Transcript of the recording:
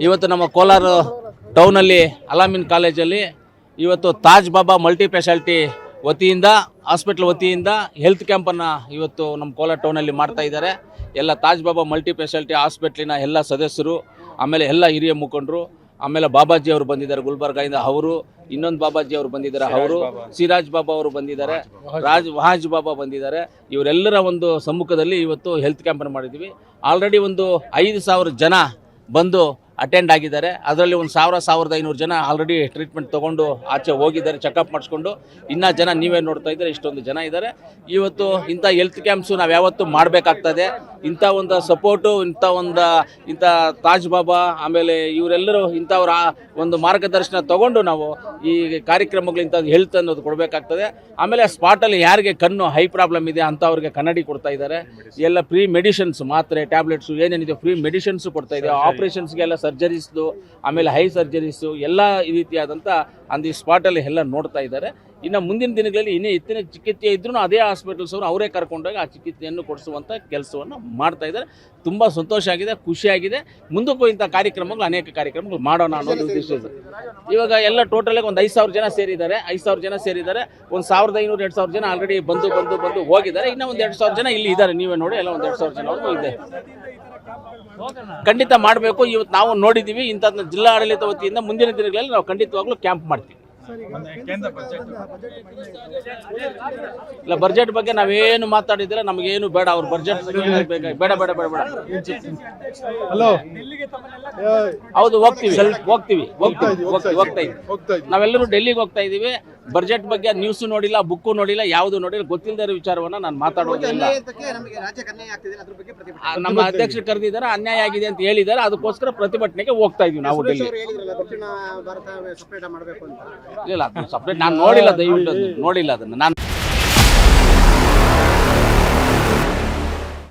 ಇವತ್ತು ನಮ್ಮ ಕೋಲಾರ ಟೌನಲ್ಲಿ ಅಲಾಮಿನ್ ಕಾಲೇಜಲ್ಲಿ ಇವತ್ತು ತಾಜ್ ಬಾಬಾ ಮಲ್ಟಿ ಸ್ಪೆಷಾಲಿಟಿ ವತಿಯಿಂದ ಹಾಸ್ಪಿಟಲ್ ವತಿಯಿಂದ ಹೆಲ್ತ್ ಕ್ಯಾಂಪನ್ನು ಇವತ್ತು ನಮ್ಮ ಕೋಲಾರ ಟೌನಲ್ಲಿ ಮಾಡ್ತಾ ಇದ್ದಾರೆ. ಎಲ್ಲ ತಾಜ್ ಬಾಬಾ ಮಲ್ಟಿ ಸ್ಪೆಷಾಲಿಟಿ ಹಾಸ್ಪಿಟ್ಲಿನ ಎಲ್ಲ ಸದಸ್ಯರು, ಆಮೇಲೆ ಎಲ್ಲ ಹಿರಿಯ ಮುಖಂಡರು, ಆಮೇಲೆ ಬಾಬಾಜಿ ಅವರು ಬಂದಿದ್ದಾರೆ ಗುಲ್ಬರ್ಗಾಯಿಂದ, ಅವರು ಇನ್ನೊಂದು ಬಾಬಾಜಿ ಅವರು ಬಂದಿದ್ದಾರೆ, ಅವರು ಸಿರಾಜ್ ಬಾಬಾ ಅವರು ಬಂದಿದ್ದಾರೆ, ವಹಾಜ್ ಬಾಬಾ ಬಂದಿದ್ದಾರೆ. ಇವರೆಲ್ಲರ ಒಂದು ಸಮ್ಮುಖದಲ್ಲಿ ಇವತ್ತು ಹೆಲ್ತ್ ಕ್ಯಾಂಪನ್ನು ಮಾಡಿದ್ದೀವಿ. ಆಲ್ರೆಡಿ ಒಂದು 5,000 ಜನ ಬಂದು ಅಟೆಂಡ್ ಆಗಿದ್ದಾರೆ. ಅದರಲ್ಲಿ ಒಂದು 1,500 ಜನ ಆಲ್ರೆಡಿ ಟ್ರೀಟ್ಮೆಂಟ್ ತೊಗೊಂಡು ಆಚೆ ಹೋಗಿದ್ದಾರೆ, ಚೆಕಪ್ ಮಾಡಿಸ್ಕೊಂಡು. ಇನ್ನೂ ಜನ ನೀವೇ ನೋಡ್ತಾ ಇದ್ದಾರೆ, ಇಷ್ಟೊಂದು ಜನ ಇದ್ದಾರೆ. ಇವತ್ತು ಇಂಥ ಹೆಲ್ತ್ ಕ್ಯಾಂಪ್ಸು ನಾವು ಯಾವತ್ತೂ ಮಾಡಬೇಕಾಗ್ತದೆ. ಇಂಥ ಒಂದು ಸಪೋರ್ಟು, ಇಂಥ ತಾಜ್ ಬಾಬಾ ಆಮೇಲೆ ಇವರೆಲ್ಲರೂ ಇಂಥವ್ರ ಒಂದು ಮಾರ್ಗದರ್ಶನ ತೊಗೊಂಡು ನಾವು ಈ ಕಾರ್ಯಕ್ರಮಗಳು ಇಂಥ ಹೆಲ್ತ್ ಅನ್ನೋದು ಕೊಡಬೇಕಾಗ್ತದೆ. ಆಮೇಲೆ ಸ್ಪಾಟಲ್ಲಿ ಯಾರಿಗೆ ಕಣ್ಣು ಹೈ ಪ್ರಾಬ್ಲಮ್ ಇದೆ ಅಂಥವ್ರಿಗೆ ಕನ್ನಡಿ ಕೊಡ್ತಾ ಇದ್ದಾರೆ. ಎಲ್ಲ ಫ್ರೀ ಮೆಡಿಸಿನ್ಸ್, ಮಾತ್ರೆ, ಟ್ಯಾಬ್ಲೆಟ್ಸು ಏನೇನಿದೆ ಫ್ರೀ ಮೆಡಿಸಿನ್ಸು ಕೊಡ್ತಾ ಇದ್ದೀವಿ. ಆಪ್ರೇಷನ್ಸ್ಗೆಲ್ಲ ಸರ್ಜರೀಸ್ದು, ಆಮೇಲೆ ಹೈ ಸರ್ಜರೀಸು ಎಲ್ಲ ರೀತಿಯಾದಂಥ ಈ ಸ್ಪಾಟಲ್ಲಿ ಎಲ್ಲ ನೋಡ್ತಾ ಇದ್ದಾರೆ. ಇನ್ನು ಮುಂದಿನ ದಿನಗಳಲ್ಲಿ ಇನ್ನೂ ಹೆಚ್ಚಿನ ಚಿಕಿತ್ಸೆ ಇದ್ರೂ ಅದೇ ಹಾಸ್ಪಿಟಲ್ಸ್ ಅವರು ಅವರೇ ಕರ್ಕೊಂಡೋಗಿ ಆ ಚಿಕಿತ್ಸೆಯನ್ನು ಕೊಡಿಸುವಂಥ ಕೆಲಸವನ್ನು ಮಾಡ್ತಾ ಇದ್ದಾರೆ. ತುಂಬ ಸಂತೋಷ ಆಗಿದೆ, ಖುಷಿಯಾಗಿದೆ. ಮುಂದಕ್ಕೂ ಇಂಥ ಕಾರ್ಯಕ್ರಮಗಳು ಅನೇಕ ಕಾರ್ಯಕ್ರಮಗಳು ಮಾಡೋಣ ಅನ್ನೋದು ಉದ್ದೇಶ ಇದೆ. ಇವಾಗ ಎಲ್ಲ ಟೋಟಲಾಗಿ ಒಂದು 5,000 ಜನ ಸೇರಿದ್ದಾರೆ. 5,000 ಜನ ಸೇರಿದ್ದಾರೆ. ಒಂದು 1,500 2,000 ಜನ ಆಲ್ರೆಡಿ ಬಂದು ಹೋಗಿದ್ದಾರೆ. ಇನ್ನೂ ಒಂದು 2,000 ಜನ ಇಲ್ಲಿ ಇದ್ದಾರೆ. ನೀವೇ ನೋಡಿ, ಎಲ್ಲ ಒಂದು 2,000 ಜನವರೆಗೂ ಇದೆ. ಖಂಡಿತ ಮಾಡಬೇಕು. ಇವತ್ತು ನಾವು ನೋಡಿದ್ದೀವಿ. ಇಂಥದ್ದನ್ನ ಜಿಲ್ಲಾ ಆಡಳಿತ ವತಿಯಿಂದ ಮುಂದಿನ ದಿನಗಳಲ್ಲಿ ನಾವು ಖಂಡಿತವಾಗ್ಲೂ ಕ್ಯಾಂಪ್ ಮಾಡ್ತೀವಿ. ಇಲ್ಲ, ಬಜೆಟ್ ಬಗ್ಗೆ ನಾವೇನು ಮಾತಾಡಿದ್ರೆ ನಮಗೇನು ಬೇಡ. ಅವ್ರ ಬಜೆಟ್ ಬೇಡ. ಹೌದು, ಹೋಗ್ತೀವಿ. ನಾವೆಲ್ಲರೂ ಡೆಲ್ಲಿಗೆ ಹೋಗ್ತಾ ಇದೀವಿ. ಬಜೆಟ್ ಬಗ್ಗೆ ನ್ಯೂಸ್ ನೋಡಿಲ್ಲ, ಬುಕ್ಕು ನೋಡಿಲ್ಲ, ಯಾವುದು ನೋಡಿಲ್ಲ, ಗೊತ್ತಿಲ್ಲದ ವಿಚಾರವನ್ನ ನಾನು ಮಾತಾಡೋದಿಲ್ಲ. ನಮ್ಮ ಅಧ್ಯಕ್ಷರು ಕರೆದಿದ್ದಾರೆ, ಅನ್ಯಾಯ ಆಗಿದೆ ಅಂತ ಹೇಳಿದ್ದಾರೆ. ಅದಕ್ಕೋಸ್ಕರ ಪ್ರತಿಭಟನೆಗೆ ಹೋಗ್ತಾ ಇದೀವಿ ನಾವು ಡೆಲ್ಲಿ. ಇಲ್ಲ, ಸಪ್ರೇಟ್ ನಾನು ನೋಡಿಲ್ಲ, ದಯವಿಟ್ಟು ನೋಡಿಲ್ಲ ಅದನ್ನು ನಾನು.